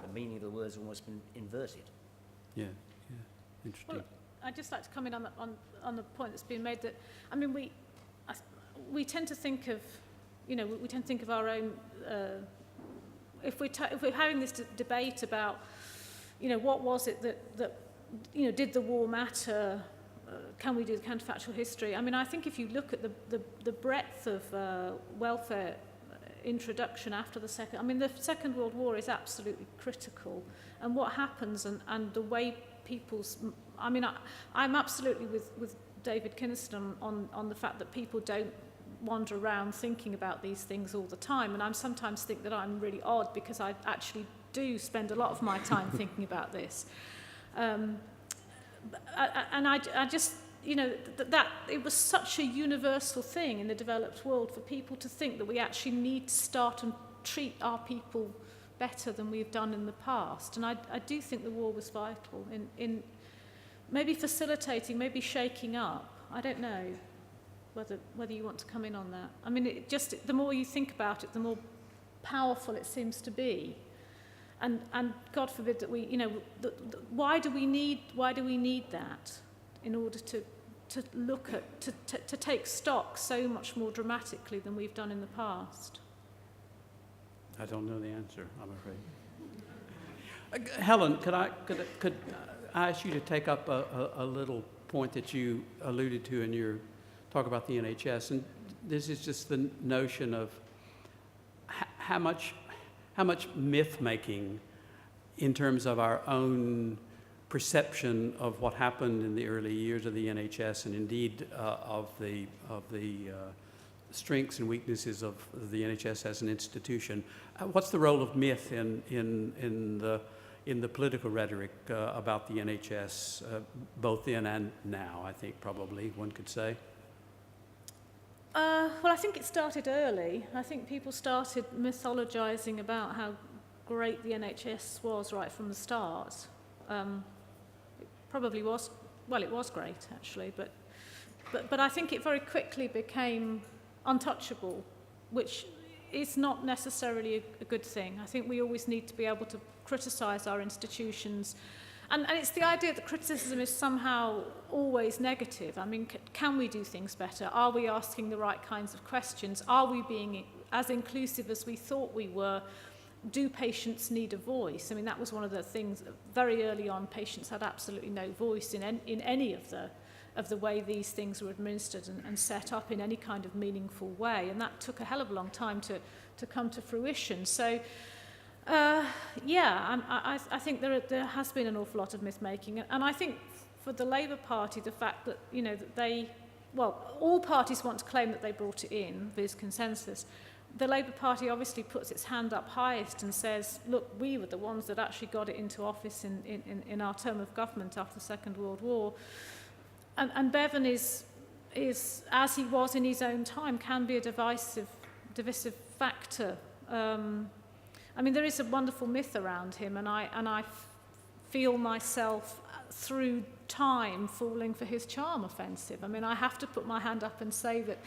The meaning of the word has almost been inverted. Yeah, interesting. Well, I'd just like to comment on the point that's been made that, I mean, we tend to think of, we tend to think of our own, if we're having this debate about, what was it that did the war matter? Can we do the counterfactual history? I mean, I think if you look at the breadth of welfare introduction after the the Second World War is absolutely critical, and what happens and the way I'm absolutely with David Kinniston on the fact that people don't wander around thinking about these things all the time, and I sometimes think that I'm really odd because I actually do spend a lot of my time thinking about this. I just, that it was such a universal thing in the developed world for people to think that we actually need to start and treat our people better than we've done in the past. And I do think the war was vital in maybe facilitating, maybe shaking up. I don't know whether you want to come in on that. I mean, the more you think about it, the more powerful it seems to be. And God forbid that we, why do we need that in order to look at, to take stock so much more dramatically than we've done in the past? I don't know the answer, I'm afraid. Helen, could I ask you to take up a little point that you alluded to in your talk about the NHS, and this is just the notion of how much myth-making in terms of our own perception of what happened in the early years of the NHS, and indeed of the strengths and weaknesses of the NHS as an institution. What's the role of myth in the political rhetoric about the NHS, both then and now, I think probably one could say? Well, I think it started early. I think people started mythologizing about how great the NHS was right from the start. It probably was, well, it was great actually, but I think it very quickly became untouchable, which is not necessarily a good thing. I think we always need to be able to criticize our institutions. And it's the idea that criticism is somehow always negative. I mean, can we do things better? Are we asking the right kinds of questions? Are we being as inclusive as we thought we were. Do patients need a voice? I mean, that was one of the things very early on. Patients had absolutely no voice in any of the way these things were administered and set up in any kind of meaningful way, and that took a hell of a long time to come to fruition. So, I think there has been an awful lot of myth-making, and I think for the Labour Party, the fact that, you know, that all parties want to claim that they brought it in, viz. Consensus. The Labour Party obviously puts its hand up highest and says, look, we were the ones that actually got it into office in our term of government after the Second World War. And Bevan is, as he was in his own time, can be a divisive factor. I mean, there is a wonderful myth around him, and I feel myself through time falling for his charm offensive. I mean, I have to put my hand up and say that,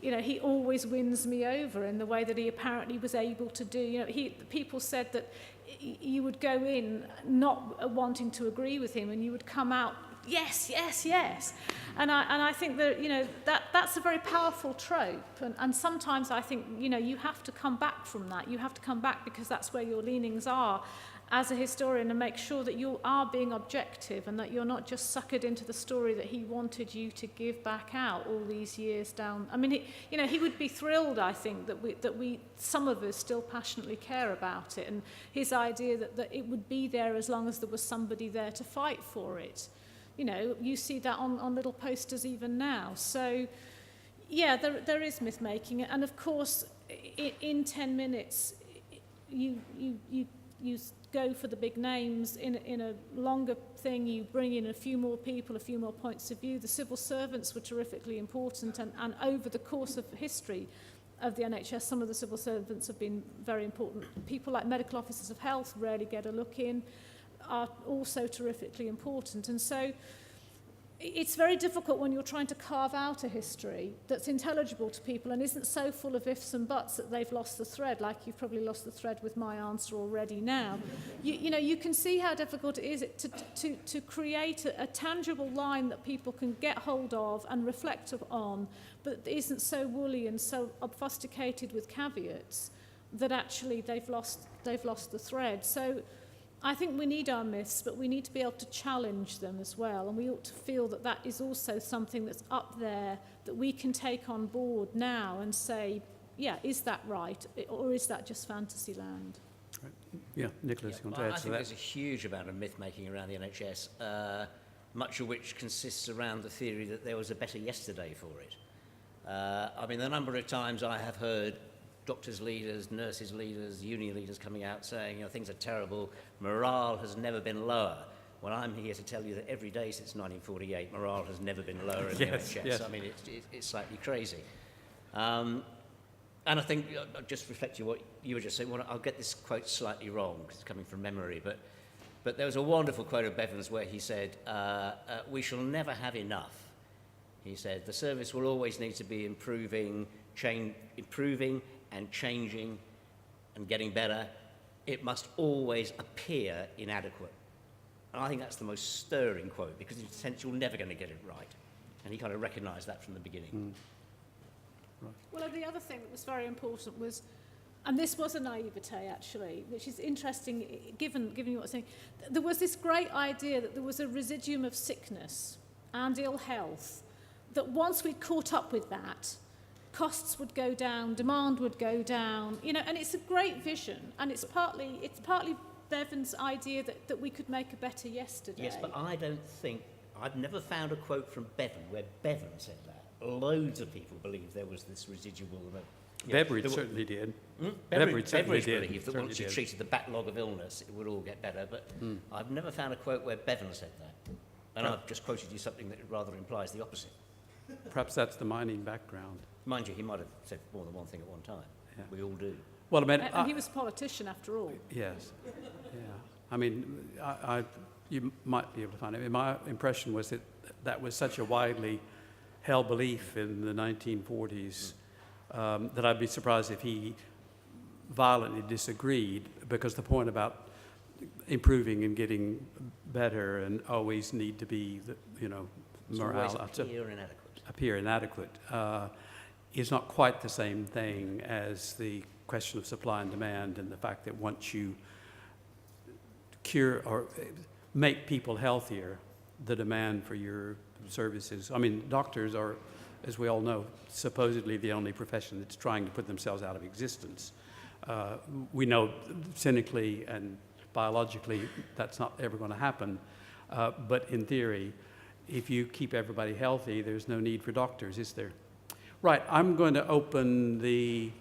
you know, he always wins me over in the way that he apparently was able to do. You know, people said that you would go in not wanting to agree with him, and you would come out, yes, yes, yes. And I think that, you know, that's a very powerful trope. And sometimes I think, you know, you have to come back from that. You have to come back because that's where your leanings are as a historian, and make sure that you are being objective and that you're not just suckered into the story that he wanted you to give back out all these years down. I mean, he would be thrilled, I think, that we some of us still passionately care about it, and his idea that it would be there as long as there was somebody there to fight for it. You know, you see that on little posters even now. So, yeah, there is myth-making. And, of course, in 10 minutes, you go for the big names. In a longer thing, you bring in a few more people, a few more points of view. The civil servants were terrifically important, and over the course of history of the NHS, some of the civil servants have been very important. People like medical officers of health rarely get a look in, are also terrifically important. And so it's very difficult when you're trying to carve out a history that's intelligible to people and isn't so full of ifs and buts that they've lost the thread, like you've probably lost the thread with my answer already now. You know, you can see how difficult it is to create a tangible line that people can get hold of and reflect on, but isn't so woolly and so obfuscated with caveats that actually they've lost the thread. So I think we need our myths, but we need to be able to challenge them as well, and we ought to feel that that is also something that's up there that we can take on board now and say, yeah, is that right, or is that just fantasy land? Right. Yeah, Nicholas, you want to add to that? I think there's a huge amount of myth-making around the NHS, much of which consists around the theory that there was a better yesterday for it. I mean, the number of times I have heard doctors' leaders, nurses' leaders, union leaders coming out saying, you know, things are terrible, morale has never been lower. Well, I'm here to tell you that every day since 1948, morale has never been lower in the NHS. Yes. I mean, it's slightly crazy. And I think, just reflecting what you were just saying, well, I'll get this quote slightly wrong because it's coming from memory, but there was a wonderful quote of Bevan's where he said, we shall never have enough. He said, the service will always need to be improving and changing and getting better. It must always appear inadequate. And I think that's the most stirring quote, because in a sense you're never going to get it right. And he kind of recognised that from the beginning. Mm. Right. Well, the other thing that was very important was, and this was a naivete actually, which is interesting given what I was saying, there was this great idea that there was a residuum of sickness and ill health, that once we'd caught up with that, costs would go down, demand would go down, you know, and it's a great vision, and it's partly Bevan's idea that we could make a better yesterday. Yes, but I've never found a quote from Bevan where Bevan said that. Loads of people believe there was this residual. Beveridge certainly did. Beveridge believed that once you treated the backlog of illness, it would all get better, but I've never found a quote where Bevan said that. And I've just quoted you something that rather implies the opposite. Perhaps that's the mining background. Mind you, he might have said more than one thing at one time. Yeah. We all do. Well, I mean, and he was a politician after all. Yes. Yeah. I mean, you might be able to find it. My impression was that was such a widely held belief in the 1940s that I'd be surprised if he violently disagreed, because the point about improving and getting better and always need to be, morale. Appear inadequate. Appear inadequate. is not quite the same thing as the question of supply and demand, and the fact that once you cure or make people healthier, the demand for your services. I mean, doctors are, as we all know, supposedly the only profession that's trying to put themselves out of existence. We know cynically and biologically that's not ever going to happen, but in theory, if you keep everybody healthy, there's no need for doctors, is there? Right, I'm going to open the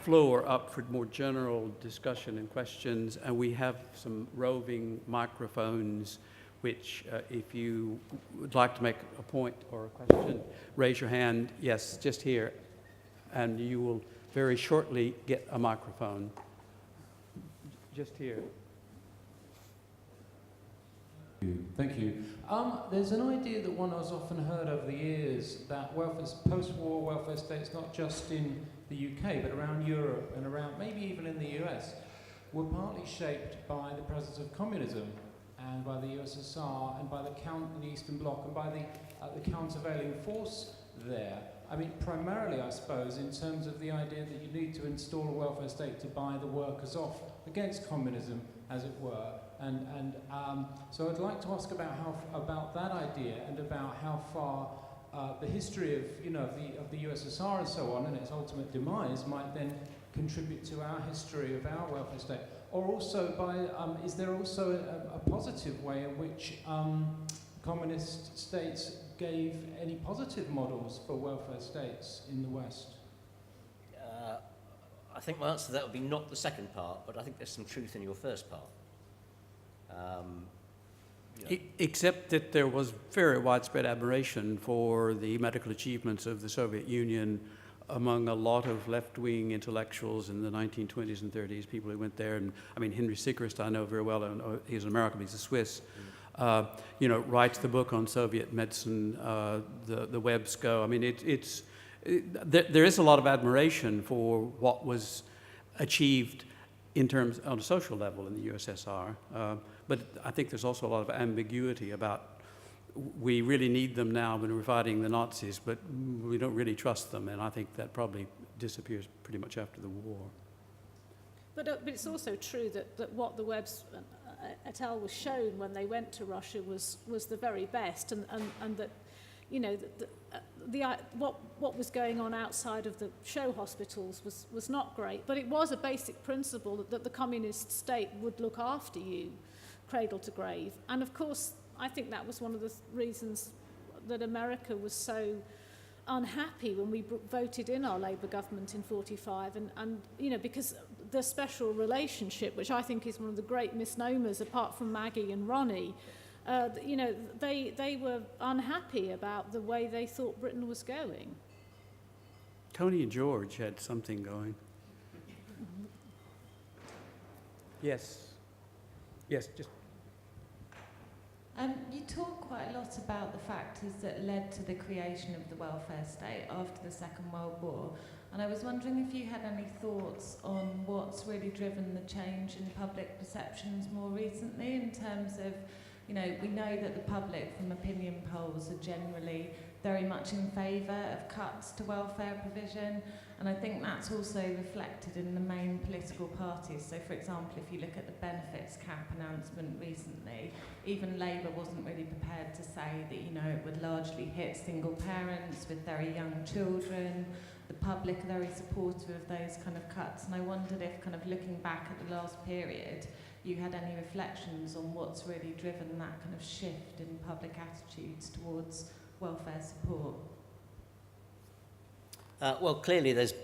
floor up for more general discussion and questions, and we have some roving microphones which, if you would like to make a point or a question, raise your hand. Yes, just here, and you will very shortly get a microphone. Just here. Thank you. There's an idea that one has often heard over the years that post-war welfare states, not just in the UK, but around Europe and around maybe even in the US, were partly shaped by the presence of communism and by the USSR and by the Eastern Bloc and by the countervailing force there. I mean, primarily, I suppose, in terms of the idea that you need to install a welfare state to buy the workers off against communism, as it were. So I'd like to ask about that idea and about how far the history of the USSR and so on and its ultimate demise might then contribute to our history of our welfare state. Or also, is there also a positive way in which communist states gave any positive models for welfare states in the West? I think my answer to that would be not the second part, but I think there's some truth in your first part. Except that there was very widespread admiration for the medical achievements of the Soviet Union among a lot of left-wing intellectuals in the 1920s and 30s, people who went there. And I mean, Henry Sickrest, I know very well, and he's an American, he's a Swiss, writes the book on Soviet medicine, the Webs Go. I mean, there is a lot of admiration for what was achieved in terms on a social level in the USSR. But I think there's also a lot of ambiguity about we really need them now when we're fighting the Nazis, but we don't really trust them, and I think that probably disappears pretty much after the war. But it's also true that what the Webbs et al. Was shown when they went to Russia was the very best, and that, you know, what was going on outside of the show hospitals was not great, but it was a basic principle that the communist state would look after you, cradle to grave. And of course, I think that was one of the reasons that America was so unhappy when we voted in our Labour government in 45, and you know, because the special relationship, which I think is one of the great misnomers apart from Maggie and Ronnie, you know, they were unhappy about the way they thought Britain was going. Tony and George had something going. Yes, just. You talk quite a lot about the factors that led to the creation of the welfare state after the Second World War, and I was wondering if you had any thoughts on what's really driven the change in public perceptions more recently, in terms of, you know, we know that the public from opinion polls are generally very much in favour of cuts to welfare provision, and I think that's also reflected in the main political parties. So, for example, if you look at the benefits cap announcement recently, even Labour wasn't really prepared to say that, you know, it would largely hit single parents with very young children. The public are very supportive of those kind of cuts, and I wondered if, kind of looking back at the last period, you had any reflections on what's really driven that kind of shift in public attitudes towards welfare support? Well, clearly there's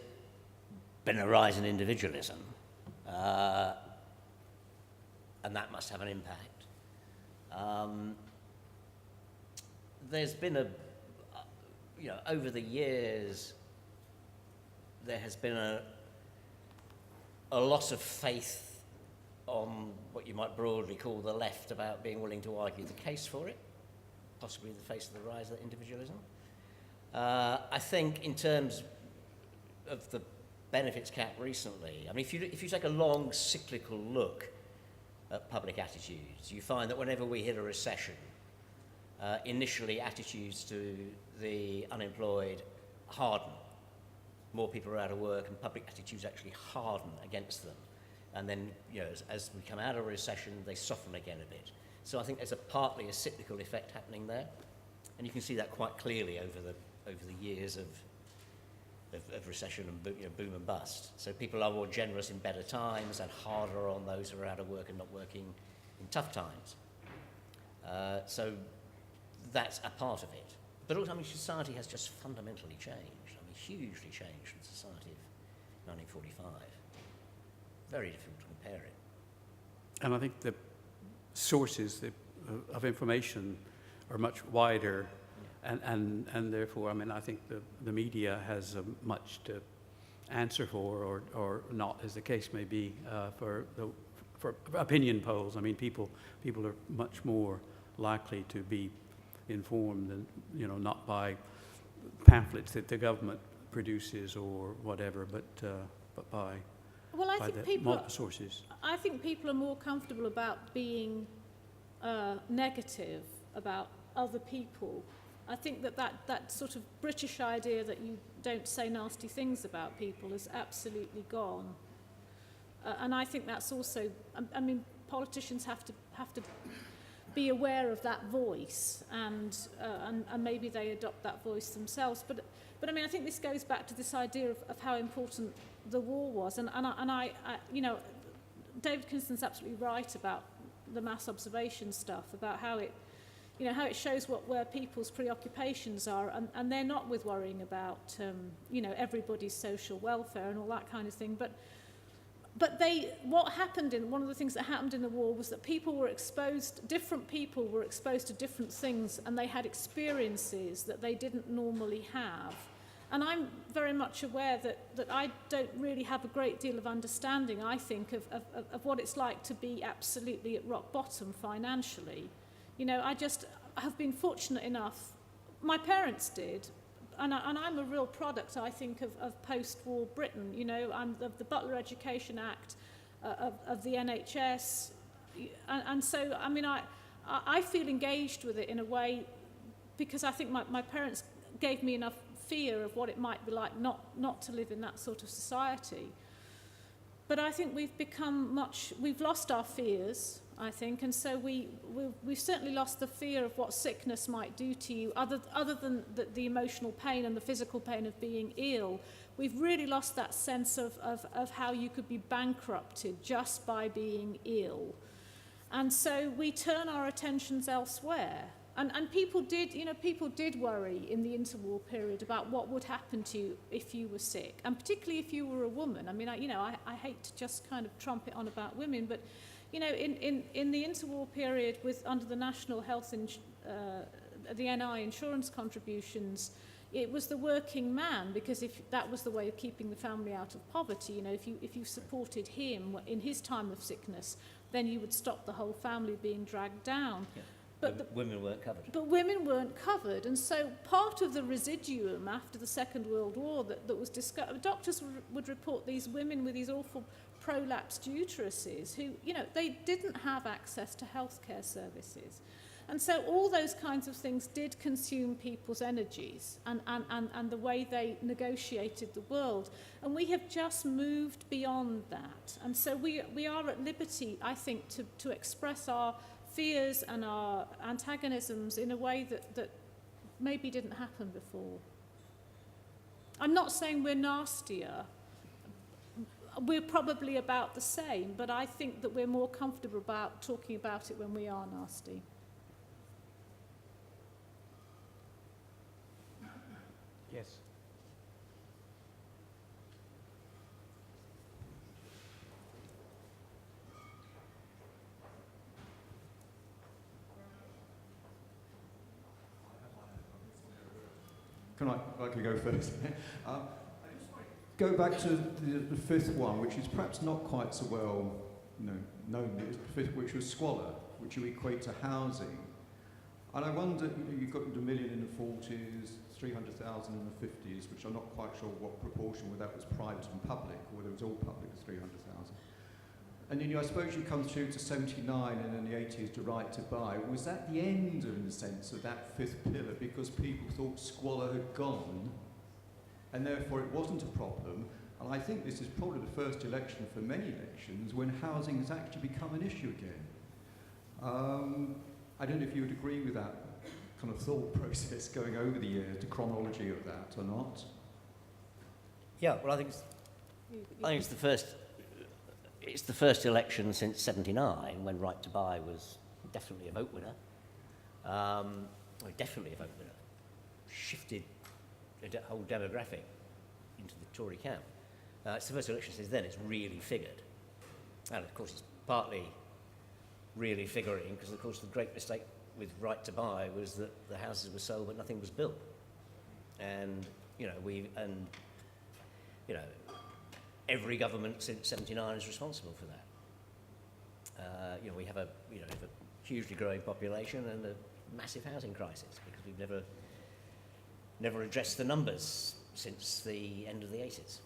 been a rise in individualism, and that must have an impact. There's been over the years, there has been a lot of faith on what you might broadly call the left about being willing to argue the case for it, possibly the face of the rise of individualism. I think in terms of the benefits cap recently, I mean, if you take a long cyclical look at public attitudes, you find that whenever we hit a recession, initially attitudes to the unemployed harden. More people are out of work, and public attitudes actually harden against them. And then, you know, as we come out of a recession, they soften again a bit. So I think there's partly a cyclical effect happening there, and you can see that quite clearly over the years of recession and boom and bust. So people are more generous in better times and harder on those who are out of work and not working in tough times. So that's a part of it. But also, I mean, society has just fundamentally changed. I mean, hugely changed from the society of 1945. Very difficult to compare it. And I think the sources of information are much wider, and therefore, I mean, I think the media has much to answer for, or not, as the case may be, for opinion polls. I mean, people are much more likely to be informed, and not by pamphlets that the government produces or whatever, but by multiple sources. I think people are more comfortable about being negative about other people. I think that sort of British idea that you don't say nasty things about people is absolutely gone. And I think that's also, I mean, politicians have to be aware of that voice, and maybe they adopt that voice themselves. But I mean, I think this goes back to this idea of how important the war was, and I David Kinston's absolutely right about the mass observation stuff, about how it shows where people's preoccupations are, and they're not with worrying about everybody's social welfare and all that kind of thing, but one of the things that happened in the war was that different people were exposed to different things, and they had experiences that they didn't normally have. And I'm very much aware that I don't really have a great deal of understanding, I think, of what it's like to be absolutely at rock bottom financially. I have been fortunate enough, my parents did, and I'm a real product, I think, of post-war Britain. I'm of the Butler Education Act, of the NHS, and so, I mean, I feel engaged with it in a way because I think my parents gave me enough fear of what it might be like not to live in that sort of society. But I think we've lost our fears, I think, and so we've certainly lost the fear of what sickness might do to you, other than the emotional pain and the physical pain of being ill. We've really lost that sense of how you could be bankrupted just by being ill. And so we turn our attentions elsewhere. And people did worry in the interwar period about what would happen to you if you were sick, and particularly if you were a woman. I mean, I hate to just kind of trumpet on about women, but in the interwar period, under the National Health, the NI insurance contributions, it was the working man, because if that was the way of keeping the family out of poverty. If you supported him in his time of sickness, then you would stop the whole family being dragged down. Yeah. But women weren't covered. But women weren't covered, and so part of the residuum after the Second World War that was discovered, doctors would report these women with these awful prolapsed uteruses who, they didn't have access to healthcare services. And so all those kinds of things did consume people's energies and the way they negotiated the world. And we have just moved beyond that. And so we are at liberty, I think, to express our fears and our antagonisms in a way that maybe didn't happen before. I'm not saying we're nastier. We're probably about the same, but I think that we're more comfortable about talking about it when we are nasty. Yes. Can I go first? Go back to the fifth one, which is perhaps not quite so well known, which was squalor, which you equate to housing. And I wonder, you've got the million in the 40s, 300,000 in the 50s, which I'm not quite sure what proportion, whether that was private and public, or whether it was all public, 300,000. And then I suppose you come through to 79 and in the 80s to right to buy. Was that the end, in the sense, of that fifth pillar, because people thought squalor had gone and therefore it wasn't a problem. And I think this is probably the first election for many elections when housing has actually become an issue again. I don't know if you would agree with that kind of thought process going over the years, the chronology of that or not. Yeah, well, I think it's the first. It's the first election since '79 when Right to Buy was definitely a vote winner. Definitely a vote winner. Shifted the whole demographic into the Tory camp. It's the first election since then it's really figured. And of course it's partly really figuring because of course the great mistake with Right to Buy was that the houses were sold but nothing was built. And, every government since '79 is responsible for that. We have a hugely growing population and a massive housing crisis because we've never addressed the numbers since the end of the 80s.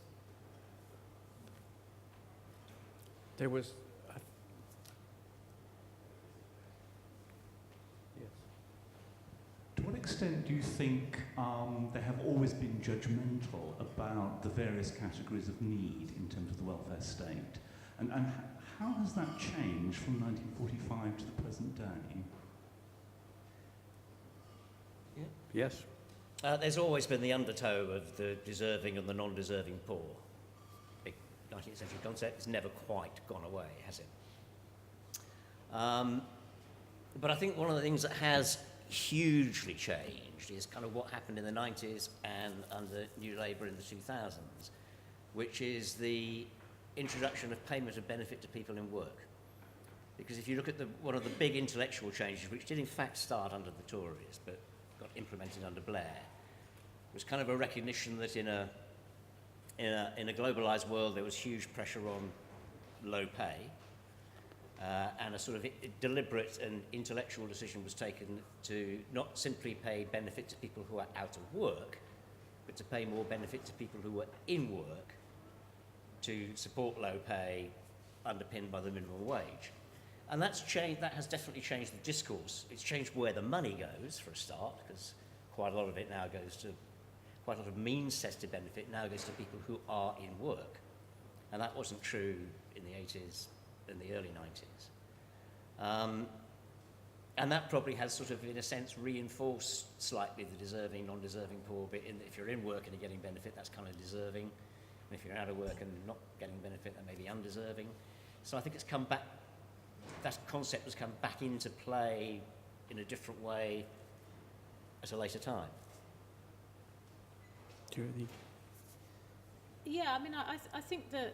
There was... To what extent do you think they have always been judgmental about the various categories of need in terms of the welfare state? And how has that changed from 1945 to the present day? Yes. There's always been the undertow of the deserving and the non-deserving poor. Big 19th century concept. It's never quite gone away, has it? But I think one of the things that has hugely changed is kind of what happened in the 90s and under New Labour in the 2000s, which is the introduction of payment of benefit to people in work. Because if you look at one of the big intellectual changes, which did in fact start under the Tories, but got implemented under Blair, was kind of a recognition that in a globalised world there was huge pressure on low pay, and a sort of deliberate and intellectual decision was taken to not simply pay benefit to people who are out of work, but to pay more benefit to people who are in work to support low pay underpinned by the minimum wage. And that's changed, that has definitely changed the discourse. It's changed where the money goes, for a start, because quite a lot of it now goes to, quite a lot of means-tested benefit now goes to people who are in work. And that wasn't true in the 80s and the early 90s. And that probably has sort of, in a sense, reinforced slightly the deserving, non-deserving poor bit. If you're in work and you're getting benefit, that's kind of deserving. And if you're out of work and not getting benefit, that may be undeserving. So I think it's come back, that concept has come back into play in a different way at a later time. Yeah, I mean, I think that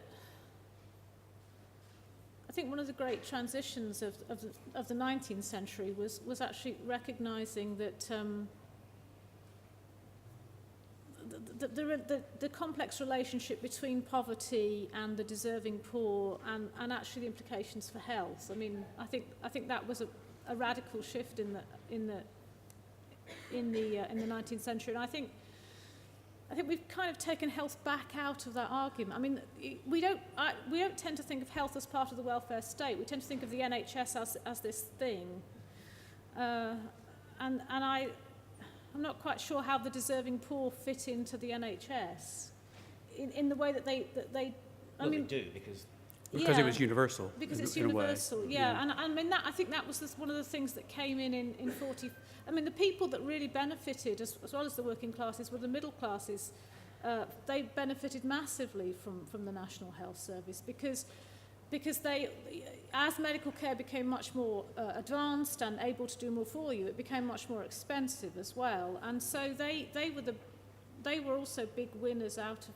one of the great transitions of the 19th century was actually recognising that the complex relationship between poverty and the deserving poor, and actually the implications for health. I mean, I think that was a radical shift in the 19th century, and I think we've kind of taken health back out of that argument. I mean, we don't tend to think of health as part of the welfare state. We tend to think of the NHS as this thing, and I'm not quite sure how the deserving poor fit into the NHS in the way that they. Well, they do because it was universal. Because it's in a way. universal, yeah. And I mean, I think that was one of the things that came in 40. I mean, the people that really benefited, as well as the working classes, were the middle classes. They benefited massively from the National Health Service because they, as medical care became much more advanced and able to do more for you, it became much more expensive as well. And so they were also big winners out of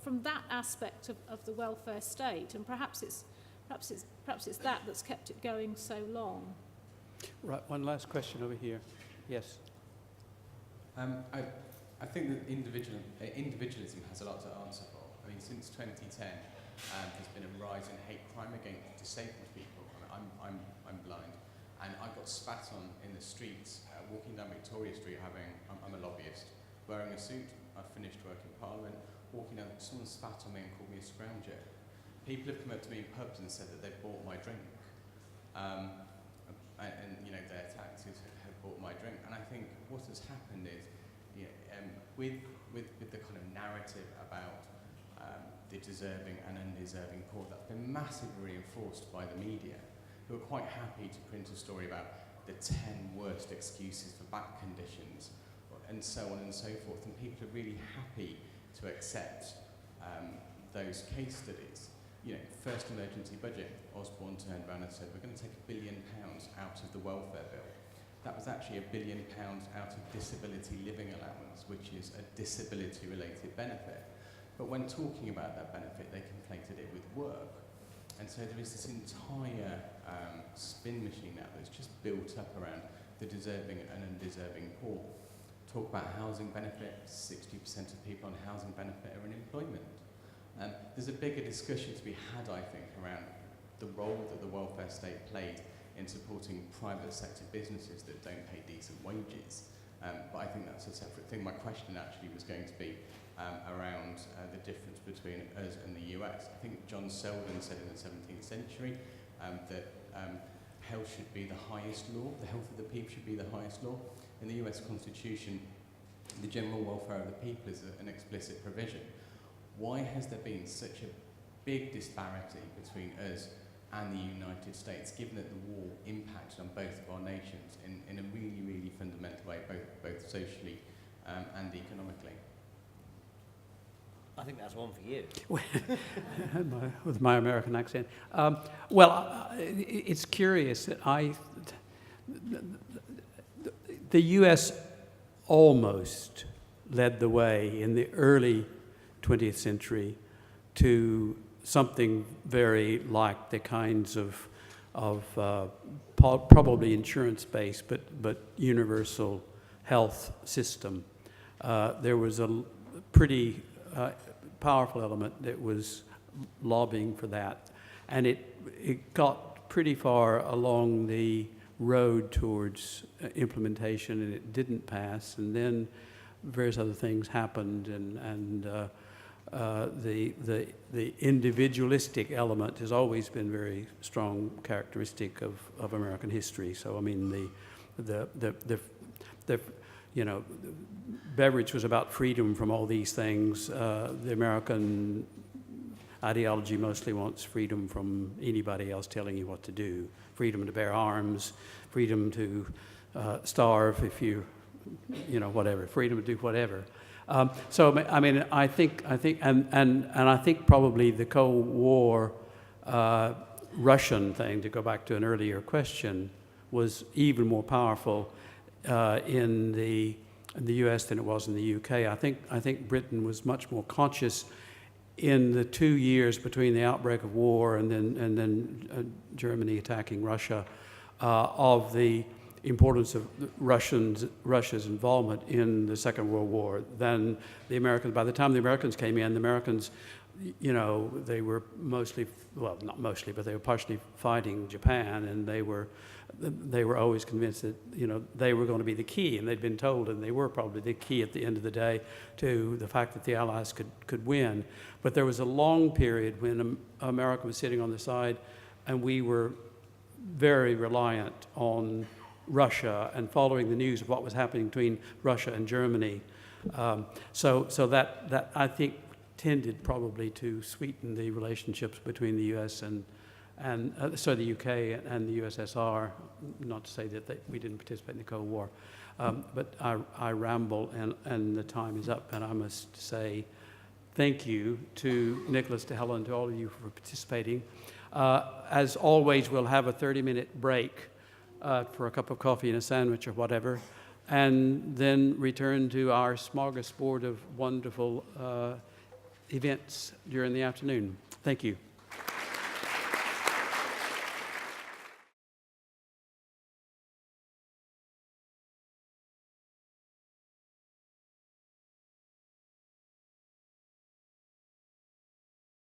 from that aspect of the welfare state, and perhaps it's that that's kept it going so long. Right, one last question over here. Yes. I think that individualism has a lot to answer for. I mean, since 2010, there's been a rise in hate crime against disabled people. I'm blind, and I got spat on in the streets walking down Victoria Street. I'm a lobbyist, wearing a suit. I finished work in Parliament. Walking down, someone spat on me and called me a scrounger. People have come up to me in pubs and said that they've bought my drink, and their taxis have bought my drink. And I think what has happened is with the kind of narrative about the deserving and undeserving poor, that's been massively reinforced by the media, who are quite happy to print a story about the 10 worst excuses for back conditions, and so on and so forth. And people are really happy to accept those case studies. First emergency budget, Osborne turned around and said, we're going to take £1 billion out of the welfare bill. That was actually £1 billion out of disability living allowance, which is a disability-related benefit. But when talking about that benefit, they conflated it with work. And so there is this entire spin machine now that's just built up around the deserving and undeserving poor. Talk about housing benefit, 60% of people on housing benefit are in employment. There's a bigger discussion to be had, I think, around the role that the welfare state played in supporting private sector businesses that don't pay decent wages. But I think that's a separate thing. My question actually was going to be around the difference between us and the US. I think John Selden said in the 17th century that health should be the highest law, the health of the people should be the highest law. In the US Constitution, the general welfare of the people is an explicit provision. Why has there been such a big disparity between us and the United States, given that the war impacted on both of our nations in a really, really fundamental way, both socially and economically? I think that's one for you. With my American accent. It's curious that the U.S. almost led the way in the early 20th century to something very like the kinds of probably insurance-based but universal health system. There was a pretty powerful element that was lobbying for that, and it got pretty far along the road towards implementation, and it didn't pass, and then various other things happened, and the individualistic element has always been very strong characteristic of American history. So I mean the beverage was about freedom from all these things. The American ideology mostly wants freedom from anybody else telling you what to do. Freedom to bear arms, freedom to starve if whatever, freedom to do whatever. So I mean, I think, and I think probably the Cold War Russian thing, to go back to an earlier question, was even more powerful in the U.S. than it was in the U.K. I think Britain was much more conscious in the 2 years between the outbreak of war and then Germany attacking Russia of the importance of Russia's involvement in the Second World War than the Americans. By the time the Americans came in, the Americans, they were mostly, well, not mostly, but they were partially fighting Japan, and they were always convinced that they were going to be the key, and they'd been told, and they were probably the key at the end of the day to the fact that the Allies could win. But there was a long period when America was sitting on the side, and we were very reliant on Russia and following the news of what was happening between Russia and Germany. So that I think tended probably to sweeten the relationships between the U.S. and the UK and the USSR. Not to say that we didn't participate in the Cold War, but I ramble and the time is up, and I must say thank you to Nicholas, to Helen, to all of you for participating. As always, we'll have a 30-minute break for a cup of coffee and a sandwich or whatever, and then return to our smorgasbord of wonderful events during the afternoon. Thank you.